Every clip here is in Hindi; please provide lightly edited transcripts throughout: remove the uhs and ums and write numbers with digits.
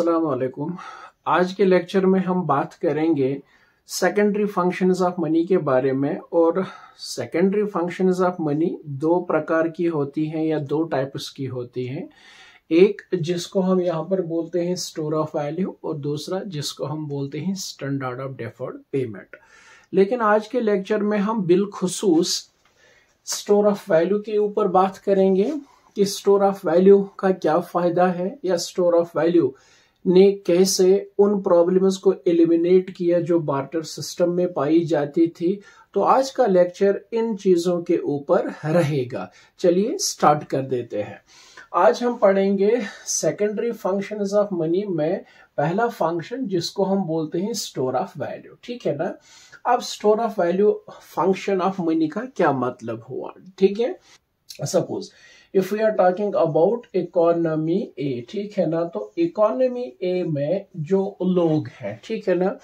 अस्सलाम वालेकुम। आज के लेक्चर में हम बात करेंगे सेकेंडरी फंक्शंस ऑफ मनी के बारे में। और सेकेंडरी फंक्शंस ऑफ मनी दो प्रकार की होती हैं या दो टाइप्स की होती हैं। एक जिसको हम यहाँ पर बोलते हैं स्टोर ऑफ वैल्यू और दूसरा जिसको हम बोलते हैं स्टैंडर्ड ऑफ डेफर्ड पेमेंट। लेकिन आज के लेक्चर में हम बिलखुसूस स्टोर ऑफ वैल्यू के ऊपर बात करेंगे कि स्टोर ऑफ वैल्यू का क्या फायदा है या स्टोर ऑफ वैल्यू ने कैसे उन प्रॉब्लम्स को एलिमिनेट किया जो बार्टर सिस्टम में पाई जाती थी। तो आज का लेक्चर इन चीजों के ऊपर रहेगा। चलिए स्टार्ट कर देते हैं। आज हम पढ़ेंगे सेकेंडरी फंक्शंस ऑफ मनी में पहला फंक्शन जिसको हम बोलते हैं स्टोर ऑफ वैल्यू। ठीक है ना। अब store of value function of money का क्या मतलब हुआ, ठीक है। Suppose if we are talking about economy A, ठीक है ना, तो इकोनॉमी ए में जो लोग हैं, ठीक है ना,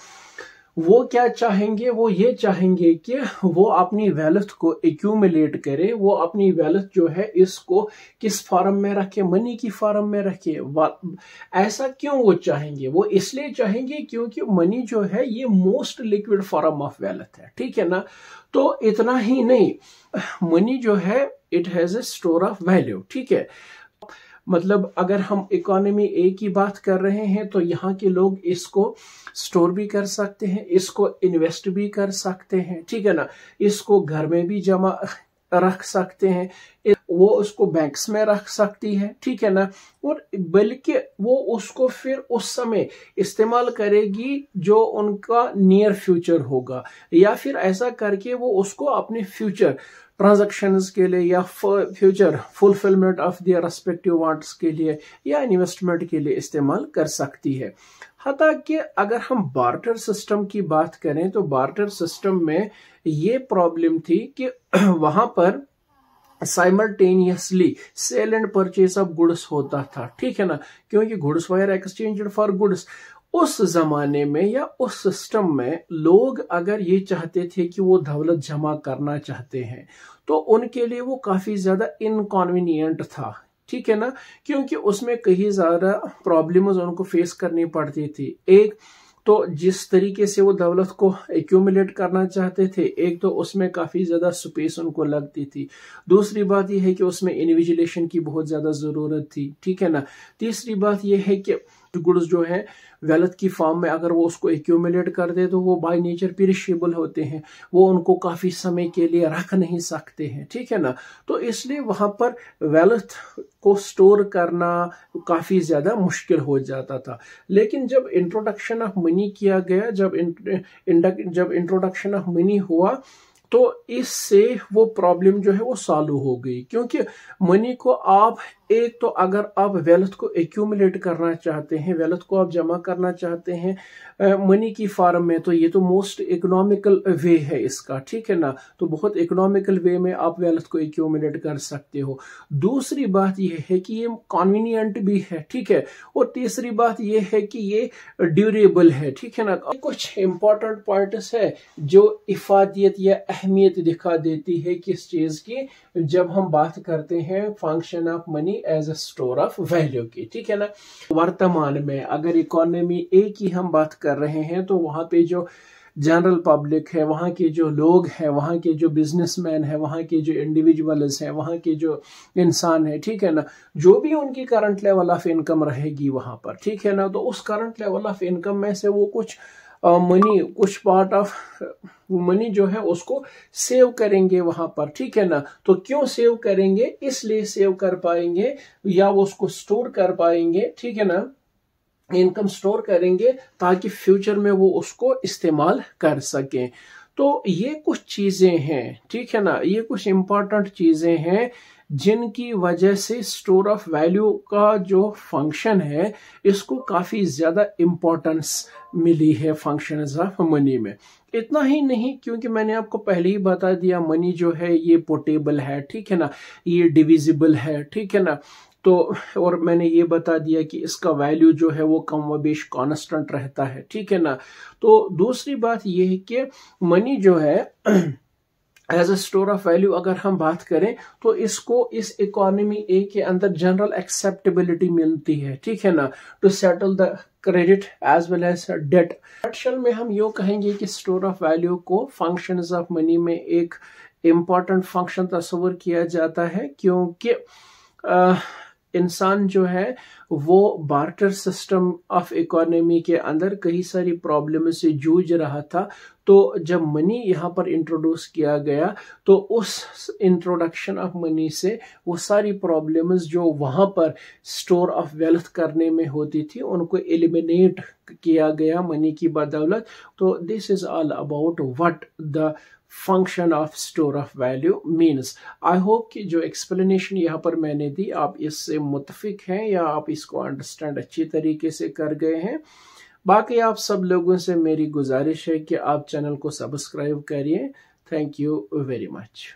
वो क्या चाहेंगे, वो ये चाहेंगे कि वो अपनी वेल्थ को एक्यूमुलेट करे, वो अपनी वेल्थ जो है इसको किस फॉर्म में रखे, मनी की फॉर्म में रखे। ऐसा क्यों वो चाहेंगे? वो इसलिए चाहेंगे क्योंकि मनी जो है ये most liquid form of wealth है, ठीक है ना। तो इतना ही नहीं, मनी जो है it has a store of value, ठीक है। मतलब अगर हम इकोनॉमी ए की बात कर रहे हैं तो यहाँ के लोग इसको स्टोर भी कर सकते हैं, इसको इन्वेस्ट भी कर सकते हैं, ठीक है ना, इसको घर में भी जमा रख सकते हैं, वो उसको बैंक्स में रख सकती है, ठीक है ना। और बल्कि वो उसको फिर उस समय इस्तेमाल करेगी जो उनका नियर फ्यूचर होगा, या फिर ऐसा करके वो उसको अपने फ्यूचर ट्रांजैक्शंस के लिए या future fulfilment of their respective wants के लिए या इन्वेस्टमेंट के लिए इस्तेमाल कर सकती है। हता कि अगर हम बार्टर सिस्टम की बात करें तो बार्टर सिस्टम में ये प्रॉब्लम थी कि वहां पर simultaneously sale and purchase of goods होता था, ठीक है ना, क्योंकि goods were exchanged for goods. उस जमाने में या उस सिस्टम में लोग अगर ये चाहते थे कि वो दौलत जमा करना चाहते हैं तो उनके लिए वो काफी ज्यादा इनकॉन्वीनियंट था, ठीक है ना, क्योंकि उसमें कई ज्यादा प्रॉब्लम्स उनको फेस करनी पड़ती थी। एक तो जिस तरीके से वो दौलत को एक्यूमुलेट करना चाहते थे, एक तो उसमें काफी ज्यादा स्पेस उनको लगती थी। दूसरी बात यह है कि उसमें इन्विजिलेशन की बहुत ज्यादा जरूरत थी, ठीक है ना। तीसरी बात यह है कि गुड्स जो है वेल्थ की फॉर्म में अगर वो उसको एक्यूमुलेट कर दे तो वो बाय नेचर पेरिशेबल होते हैं, वो उनको काफी समय के लिए रख नहीं सकते हैं, ठीक है ना। तो इसलिए वहां पर वेल्थ को स्टोर करना काफी ज्यादा मुश्किल हो जाता था। लेकिन जब इंट्रोडक्शन ऑफ मनी किया गया, जब इंट्रोडक्शन ऑफ मनी हुआ तो इससे वो प्रॉब्लम जो है वो सॉल्व हो गई। क्योंकि मनी को आप एक तो अगर आप वेल्थ को एक्यूमुलेट करना चाहते हैं, वेल्थ को आप जमा करना चाहते हैं मनी की फॉर्म में, तो ये तो मोस्ट इकोनॉमिकल वे है इसका, ठीक है ना। तो बहुत इकोनॉमिकल वे में आप वेल्थ को एक्यूमुलेट कर सकते हो। दूसरी बात यह है कि ये कॉन्वीनियंट भी है, ठीक है। और तीसरी बात यह है कि ये ड्यूरेबल है, ठीक है ना। कुछ इंपॉर्टेंट पॉइंट्स है जो इफादियत या अहमियत दिखा देती है किस चीज की, जब हम बात करते हैं function of money as a store of value की, ठीक है ना। वर्तमान में अगर इकोनॉमी ए की हम बात कर रहे हैं तो वहां पे जो जनरल पब्लिक है, वहां के जो लोग हैं, वहां के जो बिजनेसमैन है, वहां के जो इंडिविजुअल्स हैं, वहां के जो इंसान है, ठीक है ना, जो भी उनकी करंट लेवल ऑफ इनकम रहेगी वहां पर, ठीक है ना, तो उस करंट लेवल ऑफ इनकम में से वो कुछ मनी, कुछ पार्ट ऑफ मनी जो है उसको सेव करेंगे वहां पर, ठीक है ना। तो क्यों सेव करेंगे? इसलिए सेव कर पाएंगे या वो उसको स्टोर कर पाएंगे, ठीक है ना, इनकम स्टोर करेंगे ताकि फ्यूचर में वो उसको इस्तेमाल कर सकें। तो ये कुछ चीजें हैं, ठीक है ना, ये कुछ इंपॉर्टेंट चीजें हैं जिनकी वजह से स्टोर ऑफ वैल्यू का जो फंक्शन है इसको काफी ज्यादा इंपॉर्टेंस मिली है फंक्शंस ऑफ मनी में। इतना ही नहीं, क्योंकि मैंने आपको पहले ही बता दिया मनी जो है ये पोर्टेबल है, ठीक है ना, ये डिविजिबल है, ठीक है ना। तो और मैंने ये बता दिया कि इसका वैल्यू जो है वो कम व बेश कांस्टेंट रहता है, ठीक है ना। तो दूसरी बात ये है कि मनी जो है as a store of value अगर हम बात करें तो इसको इस इकोनॉमी ए के अंदर जनरल एक्सेप्टेबिलिटी मिलती है, ठीक है ना, to settle the credit as well as debt. Actual में हम यो कहेंगे कि स्टोर ऑफ वैल्यू को फंक्शंस ऑफ मनी में एक इम्पॉर्टेंट फंक्शन तस्वर किया जाता है, क्योंकि इंसान जो है वो बार्टर सिस्टम ऑफ इकोनॉमी के अंदर कई सारी प्रॉब्लम से जूझ रहा था। तो जब मनी यहाँ पर इंट्रोड्यूस किया गया तो उस इंट्रोडक्शन ऑफ मनी से वो सारी प्रॉब्लम्स जो वहाँ पर स्टोर ऑफ वेल्थ करने में होती थी उनको एलिमिनेट किया गया मनी की बदौलत। तो this is all about what the function of store of value means. I hope कि जो एक्सप्लेनेशन यहाँ पर मैंने दी आप इससे मुत्फिक हैं या आप इसको अंडरस्टैंड अच्छी तरीके से कर गए हैं। बाकी आप सब लोगों से मेरी गुजारिश है कि आप चैनल को सब्सक्राइब करिए। Thank you very much.